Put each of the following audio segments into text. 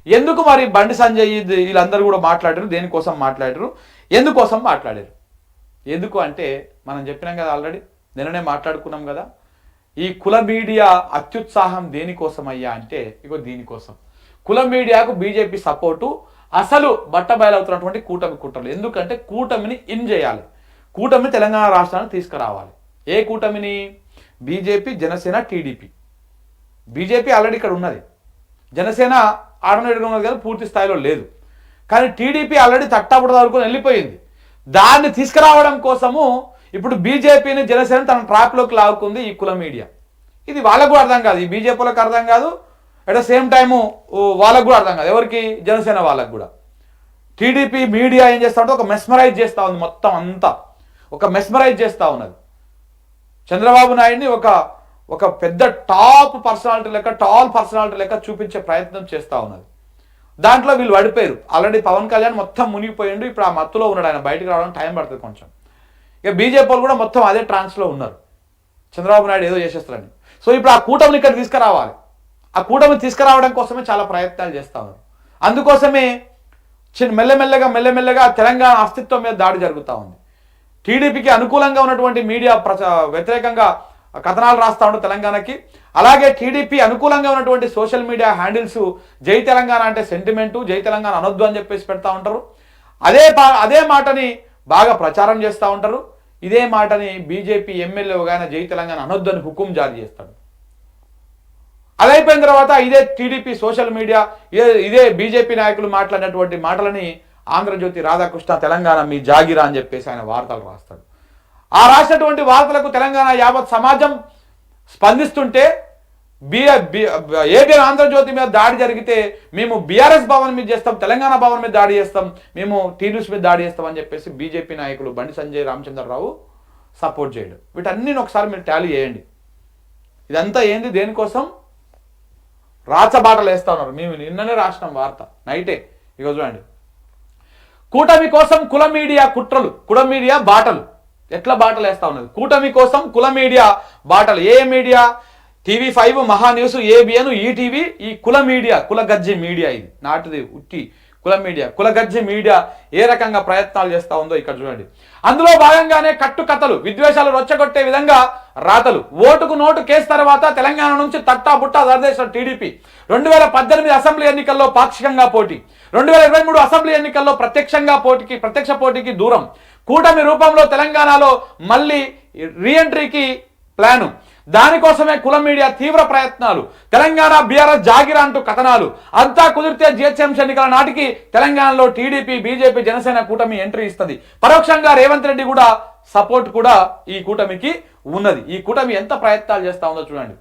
ఎందుకు మరి బండి సంజయ్ వీళ్ళందరూ కూడా మాట్లాడారు, దేనికోసం మాట్లాడారు, ఎందుకోసం మాట్లాడారు? ఎందుకు అంటే మనం చెప్పినాం కదా, ఆల్రెడీ నిన్ననే మాట్లాడుకున్నాం కదా. ఈ కుల మీడియా అత్యుత్సాహం దేనికోసం అయ్యా అంటే ఇగో దీనికోసం. కుల మీడియాకు బీజేపీ సపోర్టు అసలు బట్టబయలవుతున్నటువంటి కూటమి కుట్రలు. ఎందుకంటే కూటమిని ఇన్ చేయాలి, కూటమిని తెలంగాణ రాష్ట్రానికి తీసుకురావాలి. ఏ కూటమిని? BJP, Janasena, TDP. BJP already ఇక్కడ ఉన్నది, జనసేన ఆడనడుగు ఉన్నది కానీ పూర్తి స్థాయిలో లేదు. కానీ టీడీపీ ఆల్రెడీ తట్టాపుట దొరుకుని వెళ్ళిపోయింది. దాన్ని తీసుకురావడం కోసము ఇప్పుడు బీజేపీని, జనసేన తన ట్రాప్లోకి లాగుకుంది ఈ కుల మీడియా. ఇది వాళ్ళకు కూడా అర్థం కాదు, ఈ బీజేపీలకు అర్థం కాదు, అట్ ద సేమ్ టైము వాళ్ళకు కూడా అర్థం కాదు. ఎవరికి? జనసేన వాళ్ళకు కూడా. టీడీపీ మీడియా ఏం చేస్తా ఉంటే ఒక మెస్మరైజ్ చేస్తూ ఉంది, మొత్తం అంతా ఒక మెస్మరైజ్ చేస్తూ ఉన్నది. చంద్రబాబు నాయుడిని ఒక పెద్ద టాల్ పర్సనాలిటీ లెక్క చూపించే ప్రయత్నం చేస్తూ ఉన్నది. దాంట్లో వీళ్ళు పడిపోయారు. ఆల్రెడీ పవన్ కళ్యాణ్ మొత్తం మునిగిపోయిండు, ఇప్పుడు ఆ మత్తులో ఉన్నాడు. ఆయన బయటకు రావడానికి టైం పడుతుంది కొంచెం. ఇక బీజేపీ వాళ్ళు కూడా మొత్తం అదే ట్రాన్స్లో ఉన్నారు, చంద్రబాబు నాయుడు ఏదో చేసేస్తారని. సో ఇప్పుడు ఆ కూటమిని ఇక్కడ తీసుకురావాలి. ఆ కూటమిని తీసుకురావడం కోసమే చాలా ప్రయత్నాలు చేస్తూ ఉన్నారు. అందుకోసమే మెల్లమెల్లగా తెలంగాణ అస్తిత్వం మీద దాడి జరుగుతూ ఉంది. టీడీపీకి అనుకూలంగా ఉన్నటువంటి మీడియా వ్యతిరేకంగా కథనాలు రాస్తూ ఉంటారు తెలంగాణకి. అలాగే టీడీపీ అనుకూలంగా ఉన్నటువంటి సోషల్ మీడియా హ్యాండిల్స్ జై తెలంగాణ అంటే సెంటిమెంటు, జై తెలంగాణ అనొద్దు అని చెప్పేసి పెడతా ఉంటారు. అదే మాటని బాగా ప్రచారం చేస్తూ ఉంటారు. ఇదే మాటని బీజేపీ ఎమ్మెల్యే కానీ జై తెలంగాణ అనొద్దు అని హుకుం జారీ చేస్తాడు. అదైపోయిన తర్వాత ఇదే టీడీపీ సోషల్ మీడియా, ఇదే బీజేపీ నాయకులు మాట్లాడినటువంటి మాటలని ఆంధ్రజ్యోతి రాధాకృష్ణ తెలంగాణ మీ జాగిరా అని చెప్పేసి ఆయన వార్తలు రాస్తాడు. ఆ రాసినటువంటి వార్తలకు తెలంగాణ యావత్ సమాజం స్పందిస్తుంటే ఏబిఎన్ ఆంధ్రజ్యోతి మీద దాడి జరిగితే మేము బీఆర్ఎస్ భవన్ మీద చేస్తాం, తెలంగాణ భవన్ మీద దాడి చేస్తాం, మేము టీన్యూస్ మీద దాడి చేస్తాం అని చెప్పేసి బీజేపీ నాయకులు బండి సంజయ్, రామచంద్రరావు సపోర్ట్ చేయడం. వీటన్నీ ఒకసారి మీరు టాలీ చేయండి. ఇదంతా ఏంది, దేనికోసం? రాచబాటలు వేస్తా ఉన్నారు. మేము నిన్ననే రాసినాం వార్త నైటే. ఇక చూడండి, కూటమి కోసం కుల మీడియా కుట్రలు, కుల మీడియా బాటలు. ఎట్లా బాటలు వేస్తా ఉన్నది? కూటమి కోసం కుల మీడియా బాటలు. ఏ మీడియా? TV5, మహా న్యూస్, ABN, ఈటీవీ. ఈ కుల మీడియా, కులగజ్జి మీడియా, ఇది నాటిది ఉట్టి కుల మీడియా, కులగజ్జి మీడియా ఏ రకంగా ప్రయత్నాలు చేస్తూ ఉందో ఇక్కడ చూడండి. అందులో భాగంగానే కట్టుకథలు, విద్వేషాలు రొచ్చగొట్టే విధంగా రాతలు. ఓటుకు నోటు కేసు తర్వాత తెలంగాణ నుంచి తట్టా బుట్టా దరదేశం టీడీపీ. 2018 అసెంబ్లీ ఎన్నికల్లో పాక్షికంగా పోటీ, 2023 అసెంబ్లీ ఎన్నికల్లో ప్రత్యక్ష పోటీకి దూరం. కూటమి రూపంలో తెలంగాణలో మళ్ళీ రీఎంట్రీకి ప్లాను. దానికోసమే కుల మీడియా తీవ్ర ప్రయత్నాలు. తెలంగాణ బీఆర్ఎస్ జాగిరా అంటూ కథనాలు. అంతా కుదిరితే జిహెచ్ఎంసీ ఎన్నికల నాటికి తెలంగాణలో టీడీపీ, బీజేపీ, జనసేన కూటమి ఎంట్రీ ఇస్తుంది. పరోక్షంగా రేవంత్ రెడ్డి కూడా సపోర్ట్ కూడా ఈ కూటమికి ఉన్నది. ఈ కూటమి ఎంత ప్రయత్నాలు చేస్తా ఉందో చూడండి.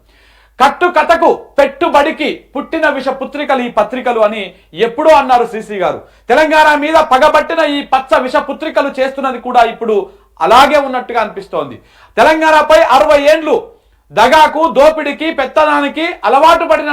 కట్టుకథకు పెట్టుబడికి పుట్టిన విష పుత్రికలు ఈ పత్రికలు అని ఎప్పుడో అన్నారు శ్రీశ్రీ గారు. తెలంగాణ మీద పగబట్టిన ఈ పచ్చ విష పుత్రికలు చేస్తున్నది కూడా ఇప్పుడు అలాగే ఉన్నట్టుగా అనిపిస్తోంది. తెలంగాణపై 60 ఏండ్లు దగాకు, దోపిడికి, పెత్తనానికి అలవాటు పడిన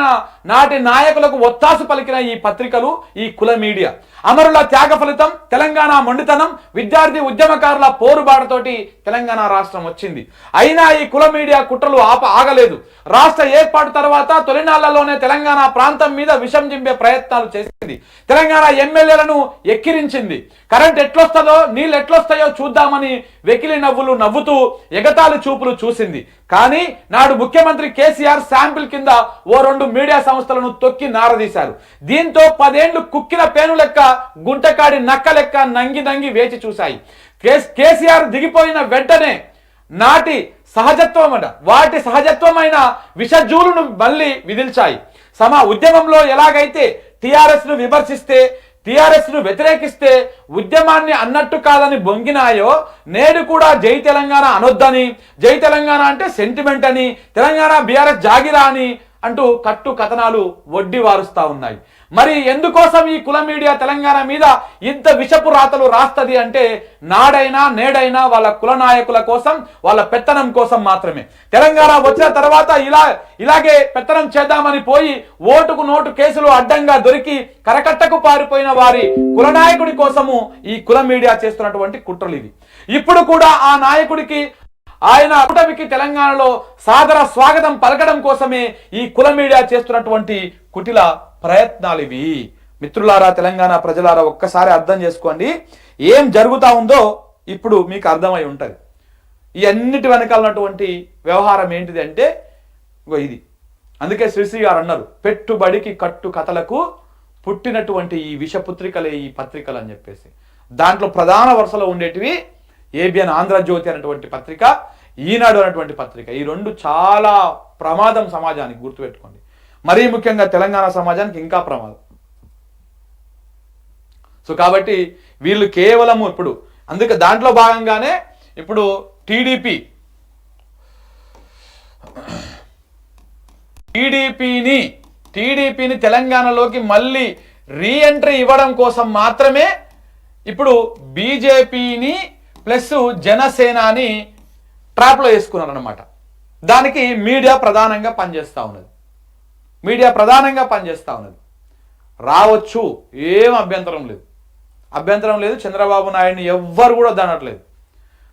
నాటి నాయకులకు ఒత్తాసు పలికిన ఈ పత్రికలు, ఈ కుల మీడియా. అమరుల త్యాగ ఫలితం తెలంగాణ మొండితనం, విద్యార్థి ఉద్యమకారుల పోరుబాటుతోటి తెలంగాణ రాష్ట్రం వచ్చింది. అయినా ఈ కుల మీడియా కుట్రలు ఆగలేదు. రాష్ట్ర ఏర్పాటు తర్వాత తొలినాళ్లలోనే తెలంగాణ ప్రాంతం మీద విషం జింపే ప్రయత్నాలు చేసింది. తెలంగాణ ఎమ్మెల్యేలను ఎక్కిరించింది. కరెంట్ ఎట్లొస్తుందో, నీళ్ళు ఎట్లొస్తాయో చూద్దామని వెకిలి నవ్వులు నవ్వుతూ ఎగతాళి చూపులు చూసింది. కానీ నాడు ముఖ్యమంత్రి కేసీఆర్ శాంపిల్ కింద ఓ 2 మీడియా సంస్థలను తొక్కి నారదీశారు. దీంతో 10 ఏండ్లు కుక్కిన పేను లెక్క, గుంటకాడి నక్క లెక్క నంగి వేచి చూశాయి. కేసీఆర్ దిగిపోయిన వెంటనే వాటి సహజత్వమైన విషజూలును మళ్ళీ విదిల్చాయి. ఉద్యమంలో ఎలాగైతే టీఆర్ఎస్ ను విమర్శిస్తే, టీఆర్ఎస్ ను వ్యతిరేకిస్తే ఉద్యమాన్ని అన్నట్టు కాదని బొంగినాయో, నేడు కూడా జై తెలంగాణ అనొద్దని, జై తెలంగాణ అంటే సెంటిమెంట్ అని, తెలంగాణ బీఆర్ఎస్ జాగిరా అని అంటూ కట్టు కథనాలు వడ్డీ వారుస్తా ఉన్నాయి. మరి ఎందుకోసం ఈ కుల మీడియా తెలంగాణ మీద ఇంత విషపు రాతలు రాస్తది అంటే నాడైనా నేడైనా వాళ్ళ కుల నాయకుల కోసం, వాళ్ళ పెత్తనం కోసం మాత్రమే. తెలంగాణ వచ్చిన తర్వాత ఇలాగే పెత్తనం చేద్దామని పోయి ఓటుకు నోటు కేసులు అడ్డంగా దొరికి కరకట్టకు పారిపోయిన వారి కుల నాయకుడి కోసము ఈ కుల మీడియా చేస్తున్నటువంటి కుట్రలు ఇవి. ఇప్పుడు కూడా ఆ నాయకుడికి, ఆయన కూటమికి తెలంగాణలో సాదర స్వాగతం పలకడం కోసమే ఈ కుల మీడియా చేస్తున్నటువంటి కుటిల ప్రయత్నాలు ఇవి. మిత్రులారా, తెలంగాణ ప్రజలారా, ఒక్కసారి అర్థం చేసుకోండి. ఏం జరుగుతూ ఉందో ఇప్పుడు మీకు అర్థమై ఉంటుంది. ఈ అన్నిటి వెనకాల ఉన్నటువంటి వ్యవహారం ఏంటిది అంటే ఇది. అందుకే శ్రీశ్రీ గారు అన్నారు, పెట్టుబడికి కట్టు కథలకు పుట్టినటువంటి ఈ విషపుత్రికలే ఈ పత్రికలు అని చెప్పేసి. దాంట్లో ప్రధాన వరుసలో ఉండేటివి ఏబిఎన్ ఆంధ్రజ్యోతి అనేటువంటి పత్రిక, ఈనాడు అనేటువంటి పత్రిక. ఈ రెండు చాలా ప్రమాదం సమాజానికి, గుర్తుపెట్టుకోండి. మరీ ముఖ్యంగా తెలంగాణ సమాజానికి ఇంకా ప్రమాదం. సో కాబట్టి వీళ్ళు కేవలము ఇప్పుడు అందుకే దాంట్లో భాగంగానే ఇప్పుడు టీడీపీని తెలంగాణలోకి మళ్ళీ రీఎంట్రీ ఇవ్వడం కోసం మాత్రమే ఇప్పుడు బీజేపీని ప్లస్ జనసేనాని ట్రాప్లో వేసుకున్నారన్నమాట. దానికి మీడియా ప్రధానంగా పనిచేస్తూ ఉన్నది. రావచ్చు, ఏం అభ్యంతరం లేదు. చంద్రబాబు నాయుడిని ఎవ్వరు కూడా వద్దనట్లేదు.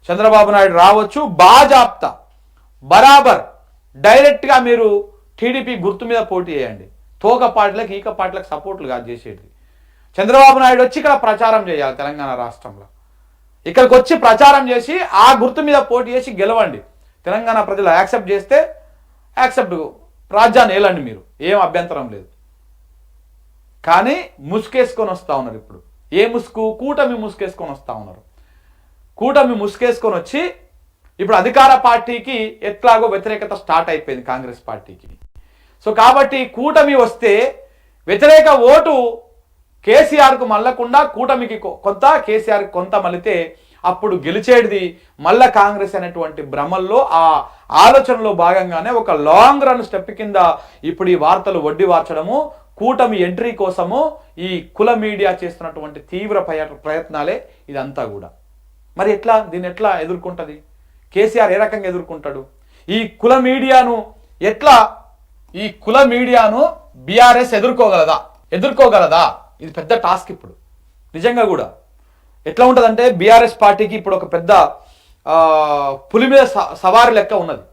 చంద్రబాబు నాయుడు రావచ్చు, బాజాప్తా బరాబర్ డైరెక్ట్గా మీరు టీడీపీ గుర్తు మీద పోటీ చేయండి. తోక పార్టీలకు ఈక పార్టీలకు సపోర్ట్లు కాదు చేసేది. చంద్రబాబు నాయుడు వచ్చి ఇక్కడ ప్రచారం చేయాలి. తెలంగాణ రాష్ట్రంలో ఇక్కడికి వచ్చి ప్రచారం చేసి ఆ గుర్తు మీద పోటీ చేసి గెలవండి. తెలంగాణ ప్రజలు యాక్సెప్ట్ చేస్తే యాక్సెప్ట్, రాజ్యాన్ని ఏలండి, మీరు ఏం అభ్యంతరం లేదు. కానీ ముసుకేసుకొని వస్తూ ఉన్నారు. ఇప్పుడు ఏ ముసుగు? కూటమి ముసుకేసుకొని వస్తూ ఉన్నారు. కూటమి ముసుకేసుకొని వచ్చి ఇప్పుడు అధికార పార్టీకి ఎట్లాగో వ్యతిరేకత స్టార్ట్ అయిపోయింది, కాంగ్రెస్ పార్టీకి. సో కాబట్టి కూటమి వస్తే వ్యతిరేక ఓటు కేసీఆర్కు మళ్ళకుండా కూటమికి కొంత, కేసీఆర్కి కొంత మళ్ళితే అప్పుడు గెలిచేది మళ్ళా కాంగ్రెస్ అనేటువంటి భ్రమల్లో, ఆ ఆలోచనలో భాగంగానే ఒక లాంగ్ రన్ స్టెప్ కింద ఇప్పుడు ఈ వార్తలు వడ్డీ వార్చడము, కూటమి ఎంట్రీ కోసము ఈ కుల మీడియా చేస్తున్నటువంటి తీవ్ర ప్రయత్నాలే ఇదంతా కూడా. మరి ఎట్లా, దీన్ని ఎట్లా ఎదుర్కొంటుంది కేసీఆర్? ఏ రకంగా ఎదుర్కొంటాడు ఈ కుల మీడియాను? ఈ కుల మీడియాను బీఆర్ఎస్ ఎదుర్కోగలదా? ఇది పెద్ద టాస్క్ ఇప్పుడు నిజంగా కూడా. ఎట్లా ఉంటుందంటే బీఆర్ఎస్ పార్టీకి ఇప్పుడు ఒక పెద్ద పులి మీద సవారి లెక్క ఉన్నది.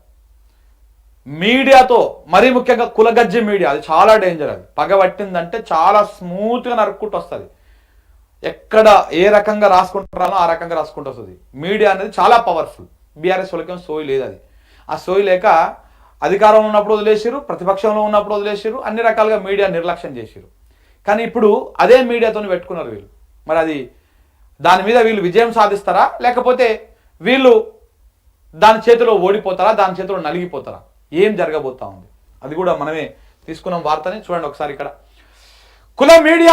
మీడియాతో, మరీ ముఖ్యంగా కులగజ్జి మీడియా, అది చాలా డేంజర్. అది పగబట్టిందంటే చాలా స్మూత్గా నరుక్కుంటూ వస్తుంది. ఎక్కడ ఏ రకంగా రాసుకుంటారో ఆ రకంగా రాసుకుంటూ వస్తుంది. మీడియా అనేది చాలా పవర్ఫుల్. బీఆర్ఎస్ వాళ్ళకేం సోయి లేదు. అది ఆ సోయి లేక అధికారంలో ఉన్నప్పుడు వదిలేసారు, ప్రతిపక్షంలో ఉన్నప్పుడు వదిలేసారు, అన్ని రకాలుగా మీడియా నిర్లక్ష్యం చేసారు. కానీ ఇప్పుడు అదే మీడియాతో పెట్టుకున్నారు వీళ్ళు. మరి అది దాని మీద వీళ్ళు విజయం సాధిస్తారా, లేకపోతే వీళ్ళు దాని చేతిలో ఓడిపోతారా, దాని చేతిలో నలిగిపోతారా? ఏం జరగబోతా ఉంది అది కూడా మనమే తీసుకున్నాం వార్తని. చూడండి ఒకసారి ఇక్కడ కుల మీడియా